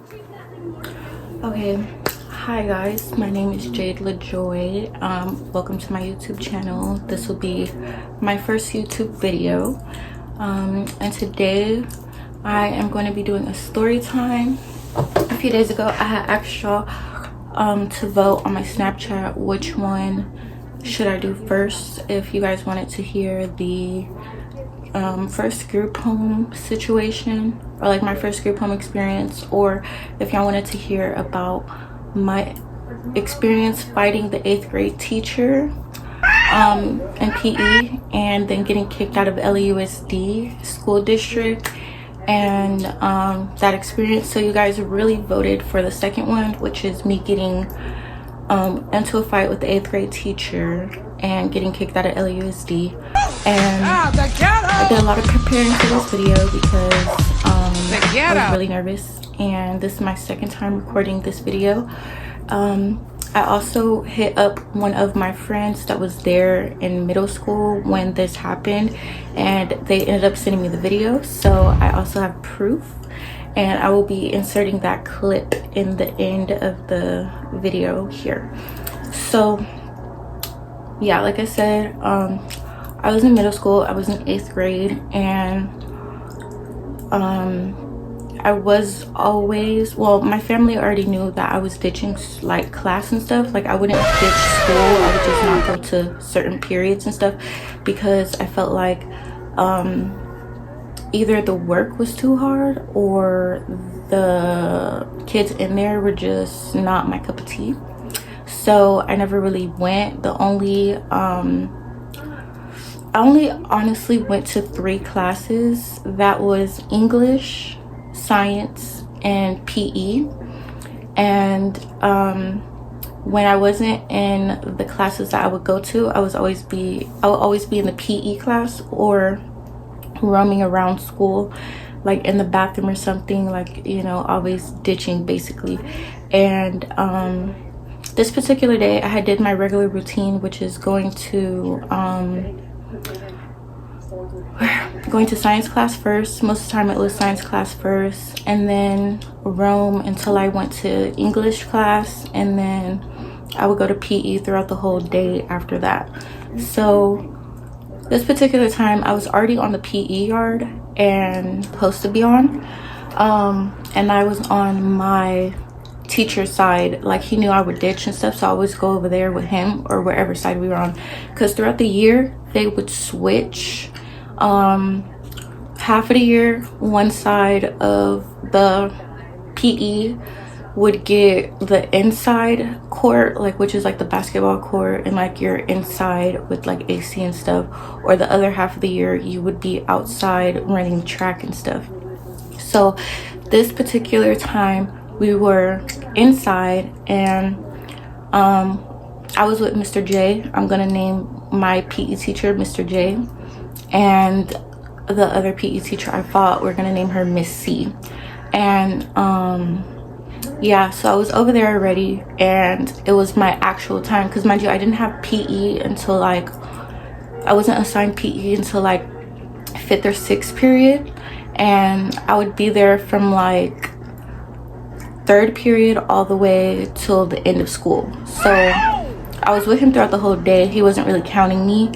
Okay, hi guys, my name is Jade LaJoy. Welcome to my YouTube channel. This will be my first YouTube video, and today I am going to be doing a story time. A few days ago I had asked y'all to vote on my Snapchat which one should I do first, if you guys wanted to hear the first group home situation, or like my first group home experience, or if y'all wanted to hear about my experience fighting the 8th grade teacher in PE and then getting kicked out of LAUSD school district, and that experience. So you guys really voted for the second one, which is me getting into a fight with the 8th grade teacher and getting kicked out of LAUSD. And I did a lot of preparing for this video because I was really nervous, and this is my second time recording this video. I also hit up one of my friends that was there in middle school when this happened, and they ended up sending me the video, so I also have proof, and I will be inserting that clip in the end of the video here. So yeah, like I said, I was in middle school. I was in 8th grade, and I was always, well, my family already knew that I was ditching like class and stuff. Like I wouldn't ditch school, I would just not go to certain periods and stuff, because I felt like either the work was too hard or the kids in there were just not my cup of tea. So I never really went. I only honestly went to 3 classes. That was English, science, and PE. And when I wasn't in the classes that I would go to, I would always be in the PE class or roaming around school, like in the bathroom or something, like, you know, always ditching basically. And this particular day I did my regular routine, which is going to science class first. Most of the time it was science class first, and then roam until I went to English class, and then I would go to PE throughout the whole day after that. So this particular time I was already on the PE yard and supposed to be on, and I was on my teacher's side. Like, he knew I would ditch and stuff, so I always go over there with him, or wherever side we were on, because throughout the year they would switch. Half of the year one side of the PE would get the inside court, like, which is like the basketball court, and like you're inside with like AC and stuff, or the other half of the year you would be outside running track and stuff. So this particular time we were inside, and I was with Mr. J. I'm gonna name my PE teacher Mr. J, and the other PE teacher I fought, we're gonna name her Miss C. And yeah, so I was over there already, and it was my actual time, because mind you, I didn't have PE until like, I wasn't assigned PE until like 5th or 6th period, and I would be there from like 3rd period all the way till the end of school. So I was with him throughout the whole day. He wasn't really counting me,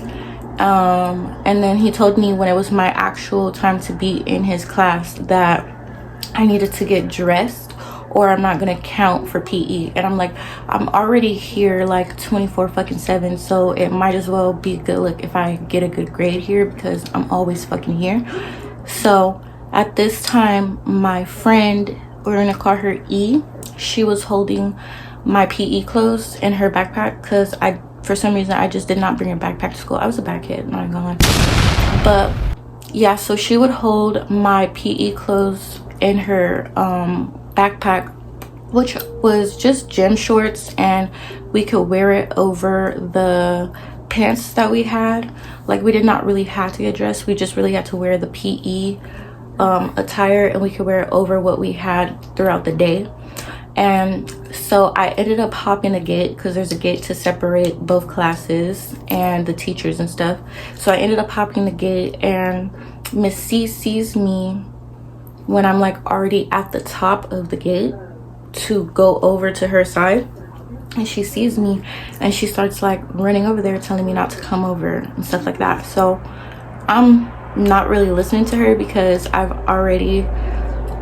and then he told me when it was my actual time to be in his class that I needed to get dressed or I'm not gonna count for PE. And I'm like, I'm already here like 24/7, so it might as well be a good look if I get a good grade here, because I'm always fucking here. So at this time, my friend, we're gonna call her E, she was holding my PE clothes in her backpack, because for some reason I just did not bring a backpack to school. I was a bad kid, not gonna lie. But yeah, so she would hold my PE clothes in her backpack, which was just gym shorts, and we could wear it over the pants that we had. Like, we did not really have to get dressed, we just really had to wear the PE attire, and we could wear it over what we had throughout the day. And so I ended up hopping a gate, because there's a gate to separate both classes and the teachers and stuff. So I ended up hopping the gate, and Miss C sees me when I'm like already at the top of the gate to go over to her side, and she sees me and she starts like running over there telling me not to come over and stuff like that. So I'm not really listening to her because I've already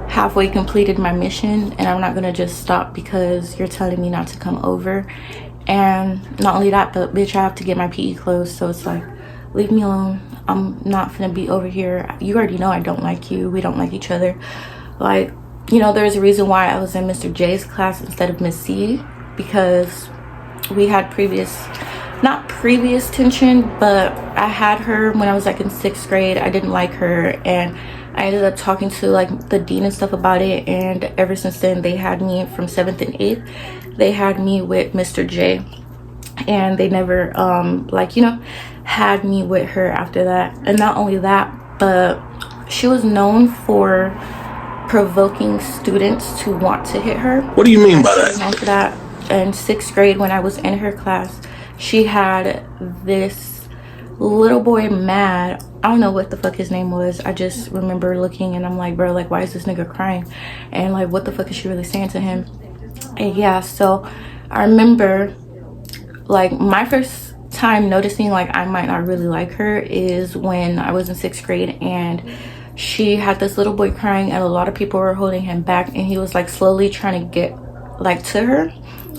halfway completed my mission, and I'm not gonna just stop because you're telling me not to come over. And not only that, but bitch, I have to get my PE clothes. So it's like, leave me alone. I'm not gonna be over here. You already know I don't like you. We don't like each other. Like, you know, there's a reason why I was in Mr. J's class instead of Miss C, because we had not previous tension, but I had her when I was like in 6th grade. I didn't like her, and I ended up talking to like the dean and stuff about it, and ever since then they had me from 7th and 8th. They had me with Mr. J, and they never like, you know, had me with her after that. And not only that, but she was known for provoking students to want to hit her. What do you mean by that? Known for that. In 6th grade, when I was in her class, she had this little boy mad. I don't know what the fuck his name was. I just remember looking and I'm like, bro, like, why is this nigga crying? And like, what the fuck is she really saying to him? And yeah, so I remember like my first time noticing like I might not really like her is when I was in 6th grade, and she had this little boy crying and a lot of people were holding him back, and he was like slowly trying to get like to her,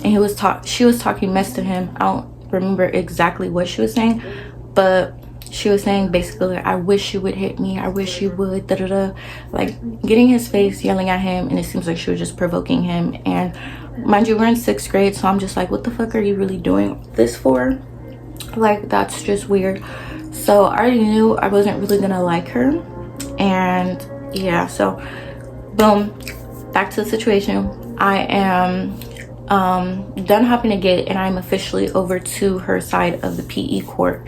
and she was talking mess to him. I don't remember exactly what she was saying, but she was saying basically, I wish you would hit me, I wish you would, da da da, like getting his face, yelling at him. And it seems like she was just provoking him. And mind you, we're in 6th grade, so I'm just like, what the fuck are you really doing this for? Like, that's just weird. So I already knew I wasn't really gonna like her. And yeah, so boom, back to the situation. I am done hopping the gate, and I'm officially over to her side of the PE court,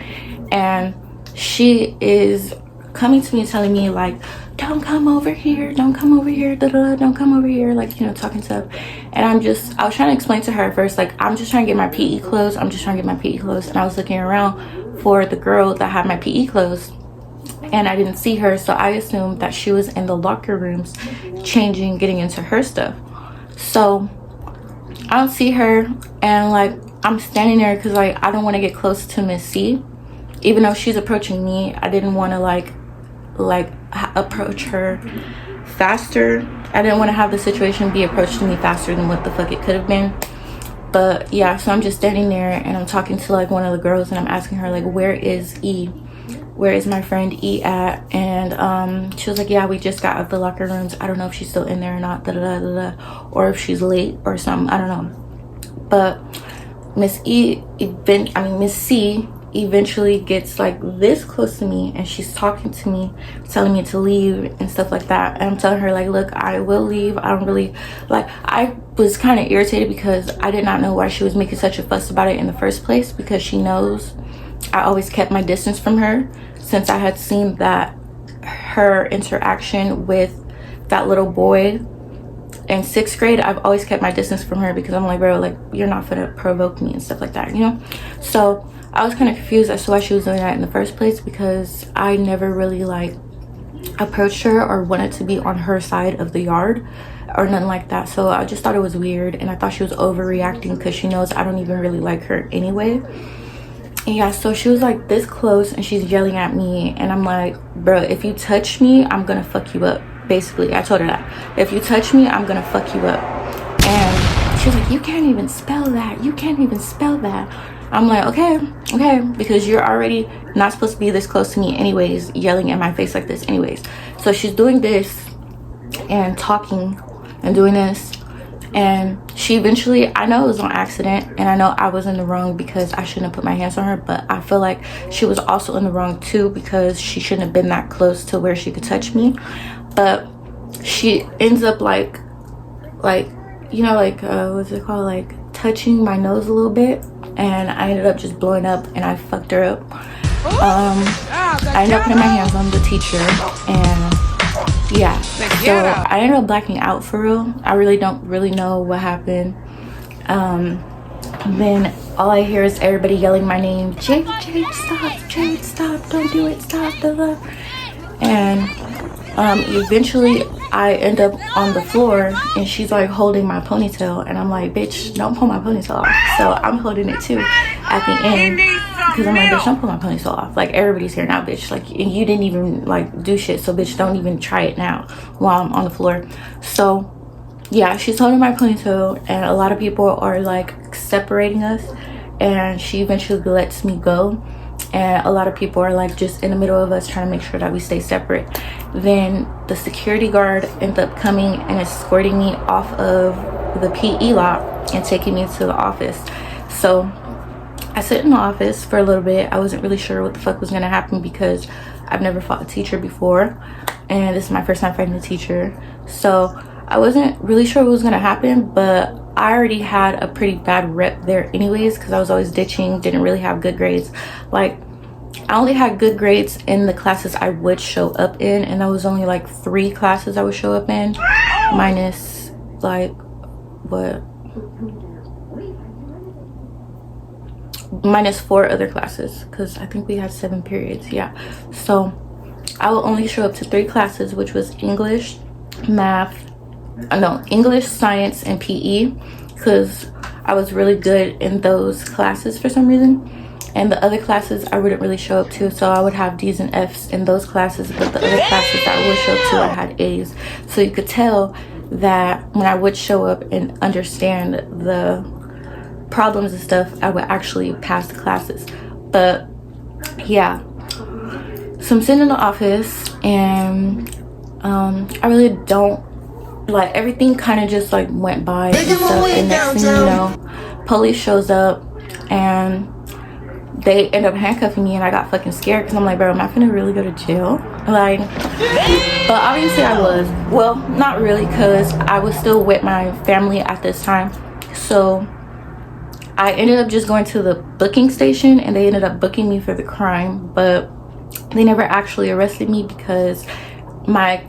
and she is coming to me telling me like, don't come over here, don't come over here, da, da, da, don't come over here, like, you know, talking stuff. And I was trying to explain to her at first, like, I'm just trying to get my PE clothes, and I was looking around for the girl that had my PE clothes, and I didn't see her, so I assumed that she was in the locker rooms changing, getting into her stuff. So I don't see her, and like, I'm standing there because like I don't want to get close to Miss C, even though she's approaching me. I didn't want to like approach her faster. I didn't want to have the situation be approached to me faster than what the fuck it could have been. But yeah, so I'm just standing there and I'm talking to like one of the girls, and I'm asking her like, where is E? Where is my friend E at? And she was like, yeah, we just got out of the locker rooms. I don't know if she's still in there or not, da, da, da, da, da, or if she's late or something. I don't know. But Miss C eventually gets like this close to me, and she's talking to me, telling me to leave and stuff like that. And I'm telling her like, look, I will leave. I don't really like, I was kind of irritated because I did not know why she was making such a fuss about it in the first place, because she knows I always kept my distance from her since I had seen that her interaction with that little boy in 6th grade. I've always kept my distance from her because I'm like, bro, like, you're not gonna provoke me and stuff like that, you know? So I was kind of confused as to why she was doing that in the first place, because I never really like approached her or wanted to be on her side of the yard or nothing like that. So I just thought it was weird, and I thought she was overreacting because she knows I don't even really like her anyway. And yeah, so she was like this close and she's yelling at me, and I'm like, bro, if you touch me, I'm gonna fuck you up. Basically, I told her that. If you touch me, I'm gonna fuck you up. And she was like, you can't even spell that. You can't even spell that. I'm like, okay, because you're already not supposed to be this close to me anyways, yelling in my face like this anyways. So she's doing this and talking and doing this. And she eventually, I know it was on accident, and I know I was in the wrong because I shouldn't have put my hands on her, but I feel like she was also in the wrong too, because she shouldn't have been that close to where she could touch me. But she ends up like you know, like what's it called, like touching my nose a little bit, and I ended up just blowing up, and I fucked her up. I ended up putting my hands on the teacher, and yeah, so I ended up blacking out for real. I really don't know what happened. Then all I hear is everybody yelling my name, Jade, stop, Jade, stop, don't do it, stop, blah, blah. And Eventually I end up on the floor and she's like holding my ponytail, and I'm like, bitch, don't pull my ponytail off. So I'm holding it too at the end, because I'm like, bitch, don't pull my ponytail off. Like, everybody's here now, bitch. Like, and you didn't even like do shit, so bitch, don't even try it now while I'm on the floor. So yeah, she's holding my ponytail, and a lot of people are like separating us, and she eventually lets me go, and a lot of people are like just in the middle of us trying to make sure that we stay separate. Then the security guard ends up coming and escorting me off of the PE lot and taking me to the office. So I sit in the office for a little bit. I wasn't really sure what the fuck was gonna happen because I've never fought a teacher before, and this is my first time fighting a teacher. So I wasn't really sure what was gonna happen, but I already had a pretty bad rep there anyways, because I was always ditching, didn't really have good grades. Like, I only had good grades in the classes I would show up in, and that was only like 3 classes I would show up in, minus like what, minus 4 other classes, because I think we had 7 periods. Yeah, so I would only show up to 3 classes, which was English, math, English, science, and PE, because I was really good in those classes for some reason. And the other classes I wouldn't really show up to, so I would have D's and F's in those classes, but the other classes that I would show up to, I had A's. So you could tell that when I would show up and understand the problems and stuff, I would actually pass the classes. But yeah, so I'm sitting in the office, and I really don't, like, everything kind of just like went by and stuff, and next thing you know, police shows up and they end up handcuffing me, and I got fucking scared because I'm like, bro, am I gonna really go to jail? Like, but obviously I was. Well, not really, because I was still with my family at this time. So I ended up just going to the booking station, and they ended up booking me for the crime, but they never actually arrested me because my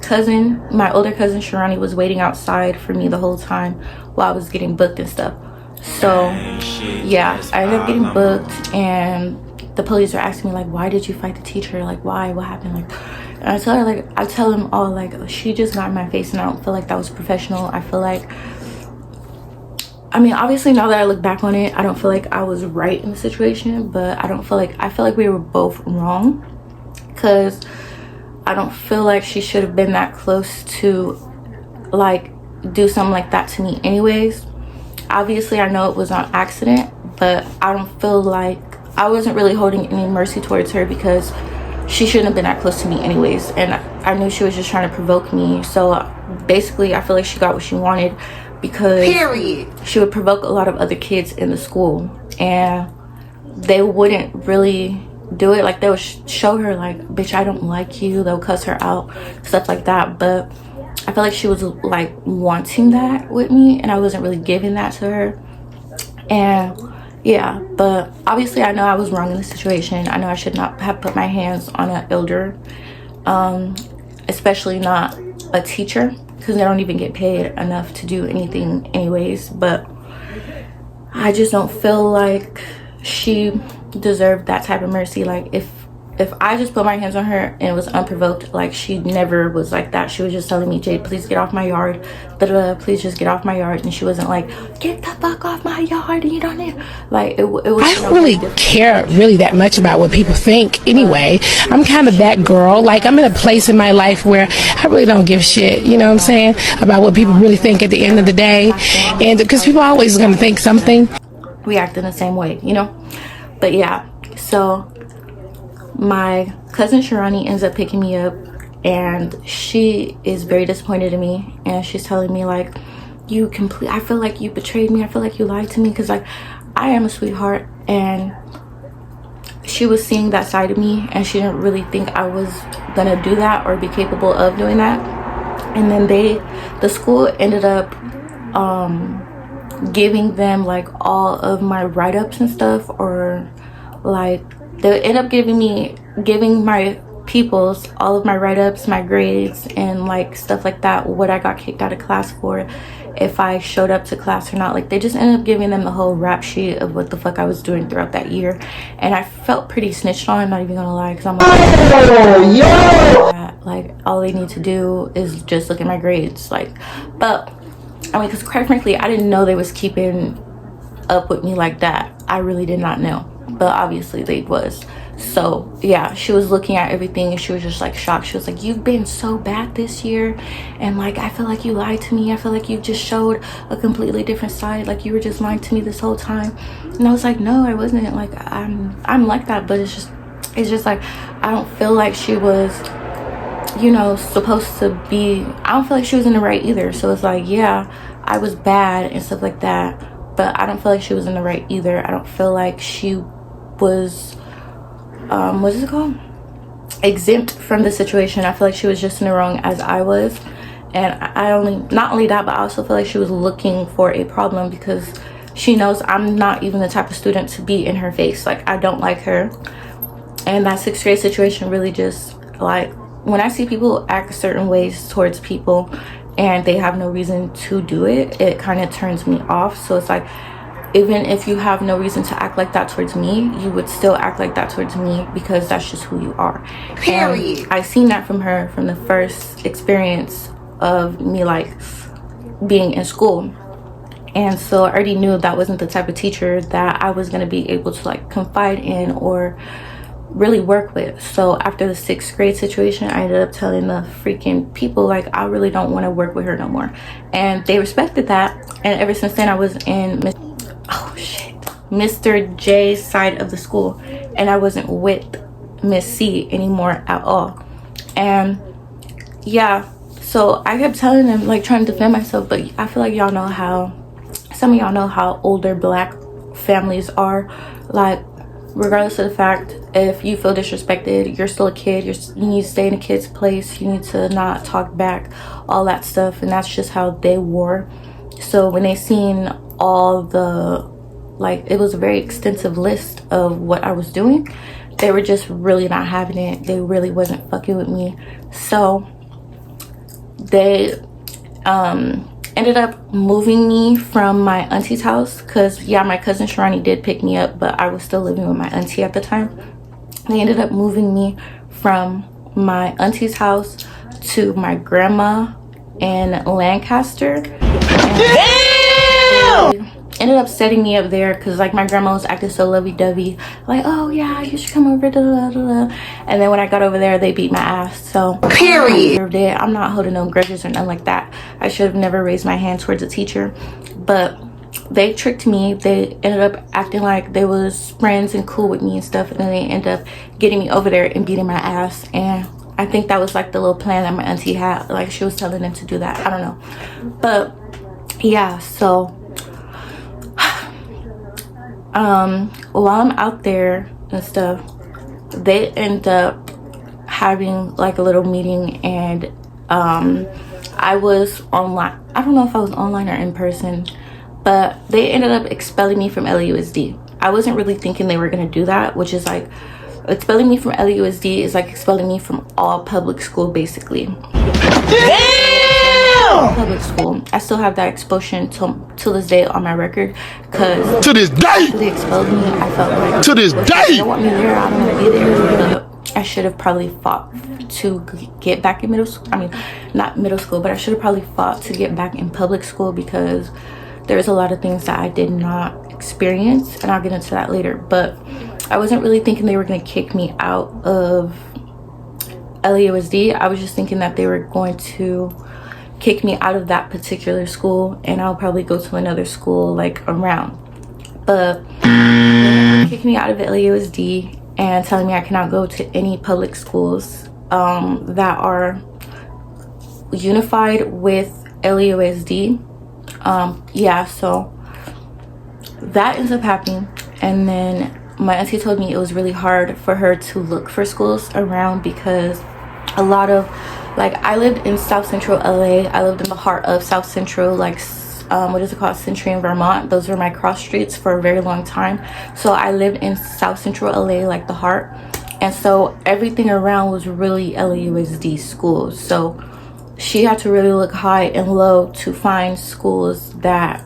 older cousin Sharani was waiting outside for me the whole time while I was getting booked and stuff. So yeah, I ended up getting booked, and the police are asking me like, why did you fight the teacher? Like, why? What happened? Like, and I tell them all like, she just got in my face, and I don't feel like that was professional. I feel like, I mean, obviously now that I look back on it, I don't feel like I was right in the situation, but I feel like we were both wrong, because I don't feel like she should have been that close to like do something like that to me anyways. Obviously I know it was on accident, but I don't feel like, I wasn't really holding any mercy towards her because she shouldn't have been that close to me anyways, and I knew she was just trying to provoke me. So basically I feel like she got what she wanted, because she would provoke a lot of other kids in the school, and they wouldn't really do it. Like, they would show her like, bitch, I don't like you, they'll cuss her out, stuff like that. But I feel like she was like wanting that with me, and I wasn't really giving that to her. And yeah, but obviously I know I was wrong in the situation. I know I should not have put my hands on an elder, especially not a teacher, because they don't even get paid enough to do anything anyways. But I just don't feel like she deserved that type of mercy. Like, if I just put my hands on her and it was unprovoked, like, she never was like that. She was just telling me, Jade, please get off my yard, please just get off my yard. And she wasn't like, get the fuck off my yard, you don't need, like, it was, I don't really care really that much about what people think anyway. I'm kind of that girl. Like, I'm in a place in my life where I really don't give shit, you know what I'm saying, about what people really think at the end of the day. And because people are always going to think something. We act in the same way, you know. But yeah, so my cousin Sharani ends up picking me up, and she is very disappointed in me, and she's telling me like, I feel like you betrayed me, I feel like you lied to me, because like, I am a sweetheart. And she was seeing that side of me, and she didn't really think I was gonna do that or be capable of doing that. And then the school ended up giving them like all of my write-ups and stuff, or like they end up giving my peoples all of my write-ups, my grades, and like stuff like that, what I got kicked out of class for. if I showed up to class or not. Like, they just ended up giving them the whole rap sheet of what the fuck I was doing throughout that year, and I felt pretty snitched on, I'm not even gonna lie, because I'm like, like, all they need to do is just look at my grades. Like, but I mean, because quite frankly, I didn't know they was keeping up with me like that. I really did not know, but obviously they was. So yeah, she was looking at everything and she was just like shocked. She was like, you've been so bad this year, and like, I feel like you lied to me. I feel like you just showed a completely different side, like you were just lying to me this whole time. And I was like, no, I wasn't. Like, I'm like that, but it's just like, I don't feel like she was, you know, supposed to be. I don't feel like she was in the right either. So it's like, yeah, I was bad and stuff like that, but I don't feel like she was in the right either. I don't feel like she was what is it called, exempt from the situation. I feel like she was just in the wrong as I was. And not only that, but I also feel like she was looking for a problem, because she knows I'm not even the type of student to be in her face. Like, I don't like her. And that 6th grade situation really just, like, when I see people act certain ways towards people and they have no reason to do it, it kind of turns me off. So it's like, even if you have no reason to act like that towards me, you would still act like that towards me, because that's just who you are. Period. And I seen that from her from the first experience of me, like, being in school. And so I already knew that wasn't the type of teacher that I was going to be able to, like, confide in or really work with. So after the 6th grade situation, I ended up telling the freaking people, like, I really don't want to work with her no more. And they respected that. And ever since then, I was in Mr. J's side of the school, and I wasn't with Miss C anymore at all. And yeah, so I kept telling them, like, trying to defend myself, but I feel like y'all know how, some of y'all know how older Black families are. Like, regardless of the fact, if you feel disrespected, you're still a kid, you need to stay in a kid's place, you need to not talk back, all that stuff. And that's just how they were. So when they seen all the, like, it was a very extensive list of what I was doing, they were just really not having it. They really wasn't fucking with me. So they ended up moving me from my auntie's house, because yeah, my cousin Sharani did pick me up, but I was still living with my auntie at the time. They ended up moving me from my auntie's house to my grandma in Lancaster. Ended up setting me up there, because like, my grandma was acting so lovey-dovey, like, oh yeah, you should come over, da, da, da, da. And then when I got over there, they beat my ass. So period. I'm not holding no grudges or nothing like that. I should have never raised my hand towards a teacher, but they tricked me. They ended up acting like they was friends and cool with me and stuff, and then they ended up getting me over there and beating my ass. And I think that was like the little plan that my auntie had, like she was telling them to do that. I don't know, but yeah. So while I'm out there and stuff, they end up having like a little meeting, and I was online. I don't know if I was online or in person, but they ended up expelling me from LUSD. I wasn't really thinking they were gonna do that, which is like, expelling me from LUSD is like expelling me from all public school, basically. Damn! Public school. I still have that expulsion till this day on my record, because to this day they expelled me. I felt like, to this day, they don't want me there, I don't want to be there. But I should have probably fought to get back in middle school. I mean, not middle school, but I should have probably fought to get back in public school, because there's a lot of things that I did not experience, and I'll get into that later. But I wasn't really thinking they were going to kick me out of LUSD. I was just thinking that they were going to kick me out of that particular school, and I'll probably go to another school like around. But they kicked me out of LUSD and telling me I cannot go to any public schools that are unified with LUSD. Yeah, so that ends up happening. And then my auntie told me it was really hard for her to look for schools around, because a lot of, like, I lived in South Central LA. I lived in the heart of South Central, like, what is it called, Century and Vermont. Those were my cross streets for a very long time. So I lived in South Central LA, like the heart. And so everything around was really LUSD schools. So she had to really look high and low to find schools that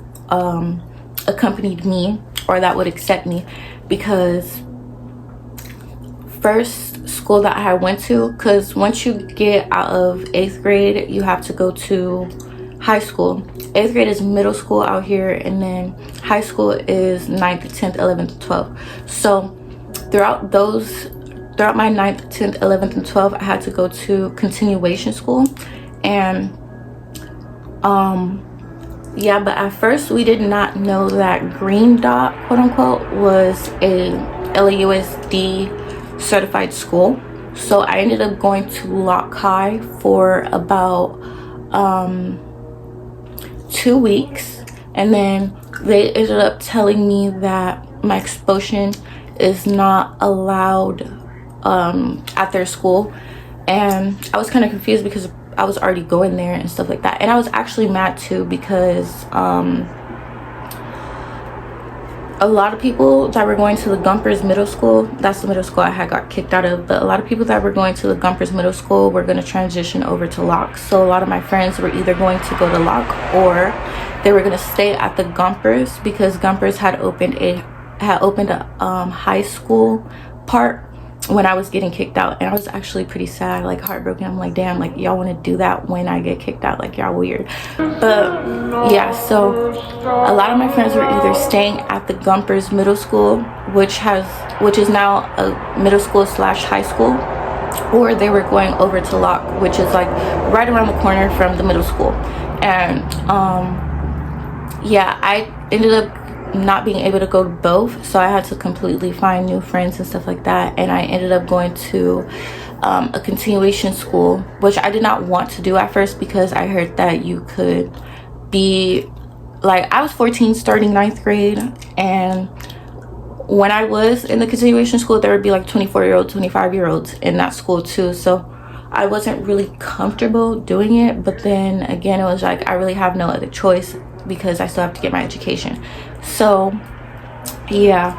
accompanied me or that would accept me, because first school that I went to, because once you get out of 8th grade you have to go to high school. 8th grade is middle school out here, and then high school is 9th, 10th, 11th, 12th. So throughout my 9th, 10th, 11th, and 12th, I had to go to continuation school. And yeah, but at first we did not know that Green Dot, quote unquote, was a LAUSD certified school. So I ended up going to Lock High for about 2 weeks, and then they ended up telling me that my expulsion is not allowed at their school. And I was kind of confused because I was already going there and stuff like that. And I was actually mad too, because a lot of people that were going to the Gumpers Middle School, that's the middle school I had got kicked out of, but a lot of people that were going to the Gumpers Middle School were going to transition over to Locke. So a lot of my friends were either going to go to Locke or they were going to stay at the Gumpers, because Gumpers had opened a high school part when I was getting kicked out. And I was actually pretty sad, like heartbroken. I'm like, damn, like y'all want to do that when I get kicked out, like y'all weird. But yeah, so a lot of my friends were either staying at the Gumpers Middle School, which is now a middle school / high school, or they were going over to Locke, which is like right around the corner from the middle school. And yeah, I ended up not being able to go to both, so I had to completely find new friends and stuff like that. And I ended up going to a continuation school, which I did not want to do at first, because I heard that you could be like, I was 14 starting 9th grade, and when I was in the continuation school there would be like 24-year-olds, 25-year-olds in that school too. So I wasn't really comfortable doing it, but then again it was like I really have no other choice because I still have to get my education. So yeah,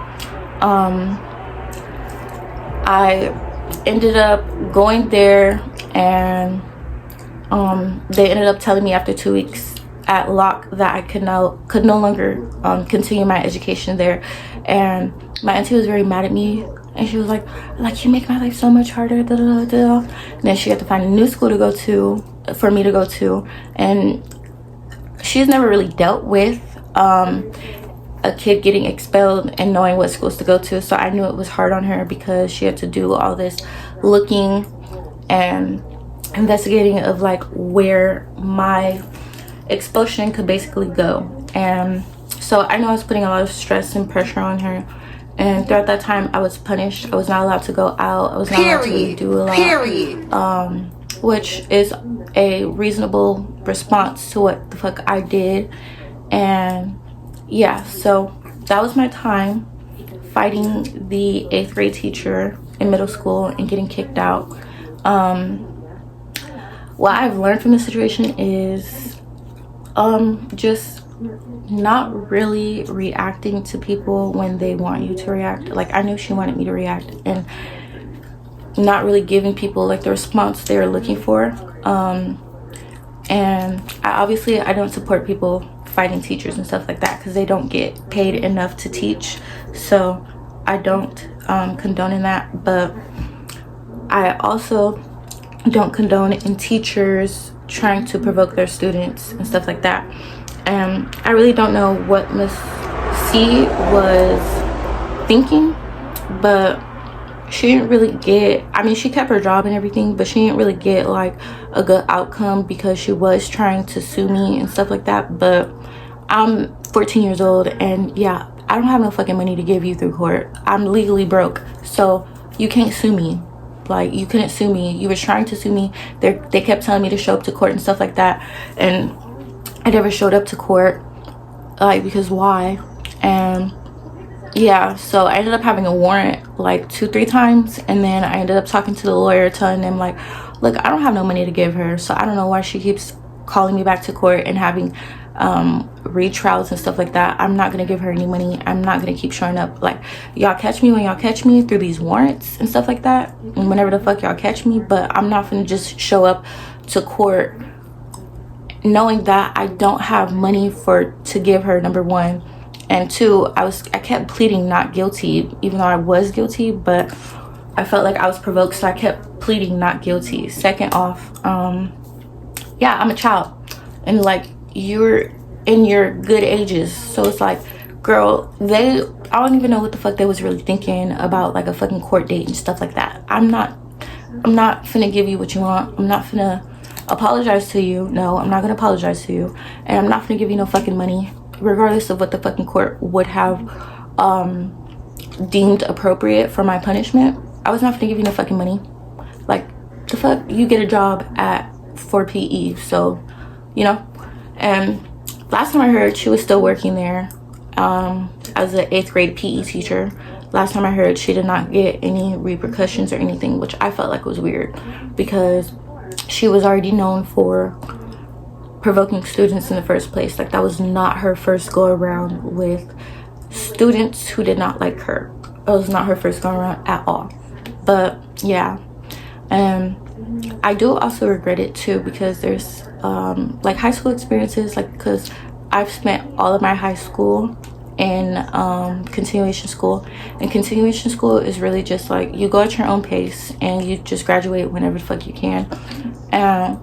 I ended up going there, and they ended up telling me after 2 weeks at Locke that I could no longer continue my education there. And my auntie was very mad at me, and she was like you make my life so much harder, da, da, da, da. And then she had to find a new school to go to for me to go to. And she's never really dealt with a kid getting expelled and knowing what schools to go to, so I knew it was hard on her, because she had to do all this looking and investigating of like where my expulsion could basically go. And so I know I was putting a lot of stress and pressure on her, and throughout that time I was punished. I was not allowed to go out, I was not allowed to really do a lot, which is a reasonable response to what the fuck I did. And yeah, so that was my time fighting the 8th grade teacher in middle school and getting kicked out. What I've learned from the situation is just not really reacting to people when they want you to react. Like, I knew she wanted me to react, and not really giving people like the response they were looking for. And I don't support people fighting teachers and stuff like that, because they don't get paid enough to teach. So I don't condone in that, but I also don't condone in teachers trying to provoke their students and stuff like that. And I really don't know what Miss C was thinking, but she didn't really get, I mean, she kept her job and everything, but she didn't really get like a good outcome, because she was trying to sue me and stuff like that. But I'm 14 years old, and yeah, I don't have no fucking money to give you through court. I'm legally broke, so you can't sue me. Like, you couldn't sue me. You were trying to sue me. They kept telling me to show up to court and stuff like that, and I never showed up to court, like, because why? And yeah, so I ended up having a warrant like 2-3 times, and then I ended up talking to the lawyer, telling them like, look, I don't have no money to give her, so I don't know why she keeps calling me back to court and having retrials and stuff like that. I'm not gonna give her any money. I'm not gonna keep showing up. Like, y'all catch me when y'all catch me through these warrants and stuff like that, and whenever the fuck y'all catch me, but I'm not gonna just show up to court knowing that I don't have money to give her, number one, and two, I kept pleading not guilty, even though I was guilty, but I felt like I was provoked, so I kept pleading not guilty. Second off, yeah, I'm a child, and like, you're in your good ages, so it's like, girl, I don't even know what the fuck they was really thinking about, like a fucking court date and stuff like that. I'm not finna give you what you want. I'm not finna apologize to you. No, I'm not gonna apologize to you, and I'm not finna give you no fucking money, regardless of what the fucking court would have deemed appropriate for my punishment. I was not gonna give you no fucking money. Like, the fuck, you get a job for PE, so, you know. And last time I heard, she was still working there as an 8th grade PE teacher. Last time I heard, she did not get any repercussions or anything, which I felt like was weird, because she was already known for provoking students in the first place. Like, that was not her first go around with students who did not like her. It was not her first go around at all. But yeah, and I do also regret it too, because there's like high school experiences, like, because I've spent all of my high school in continuation school, and continuation school is really just like, you go at your own pace and you just graduate whenever the fuck you can. And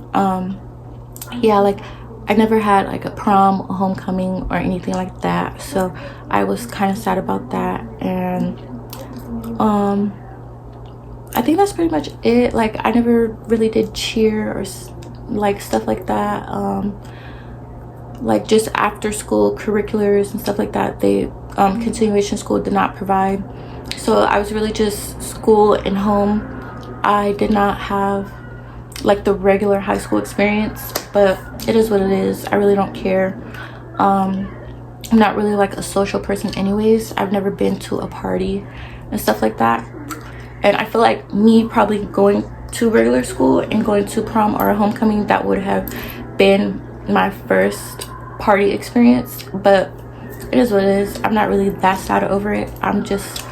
yeah, like, I never had like a prom, a homecoming, or anything like that, so I was kind of sad about that. And I think that's pretty much it. Like, I never really did cheer or like stuff like that. Like, just after school curriculars and stuff like that, they continuation school did not provide, so I was really just school and home. I did not have like the regular high school experience, but it is what it is. I really don't care. I'm not really like a social person anyways. I've never been to a party and stuff like that, and I feel like me probably going to regular school and going to prom or a homecoming, that would have been my first party experience. But it is what it is. I'm not really that sad over it. I'm just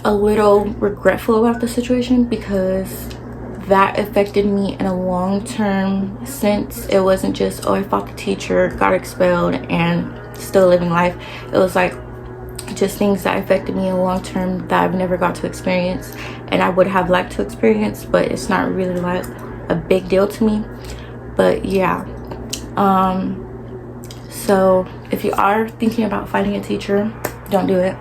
a little regretful about the situation, because that affected me in a long-term sense. It wasn't just, oh, I fought the teacher, got expelled, and still living life. It was like just things that affected me in long-term that I've never got to experience, and I would have liked to experience, but it's not really like a big deal to me. But yeah, so if you are thinking about fighting a teacher, don't do it.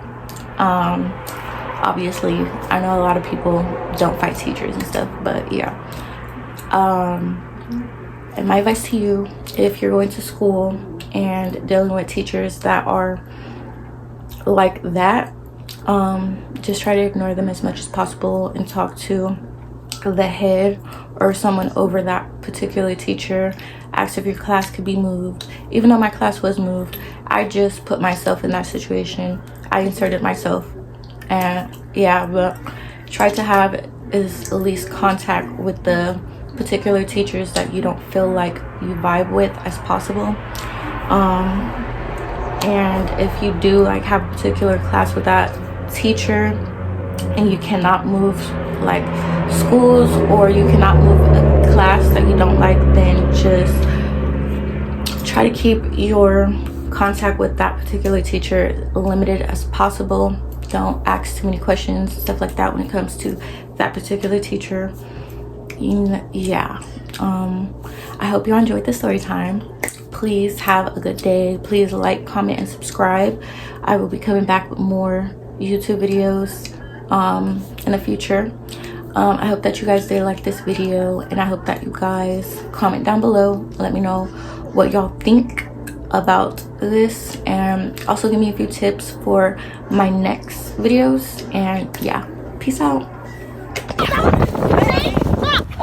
Obviously, I know a lot of people don't fight teachers and stuff, but yeah. And my advice to you, if you're going to school and dealing with teachers that are like that, just try to ignore them as much as possible and talk to the head or someone over that particular teacher. Ask if your class could be moved. Even though my class was moved, I just put myself in that situation. I inserted myself. And yeah, but try to have at least contact with the particular teachers that you don't feel like you vibe with as possible. And if you do like have a particular class with that teacher and you cannot move like schools, or you cannot move a class that you don't like, then just try to keep your contact with that particular teacher limited as possible. Don't ask too many questions, stuff like that, when it comes to that particular teacher. Yeah. I hope you enjoyed the story time. Please have a good day. Please like, comment, and subscribe. I will be coming back with more YouTube videos in the future. I hope that you guys did like this video, and I hope that you guys comment down below, let me know what y'all think about this, and also give me a few tips for my next videos. And yeah, peace out.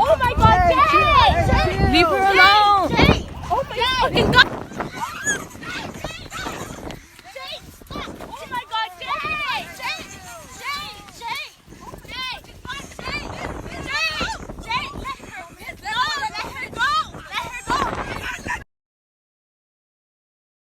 Oh my god, Jay! Leave her alone! Jay! Oh my fucking god!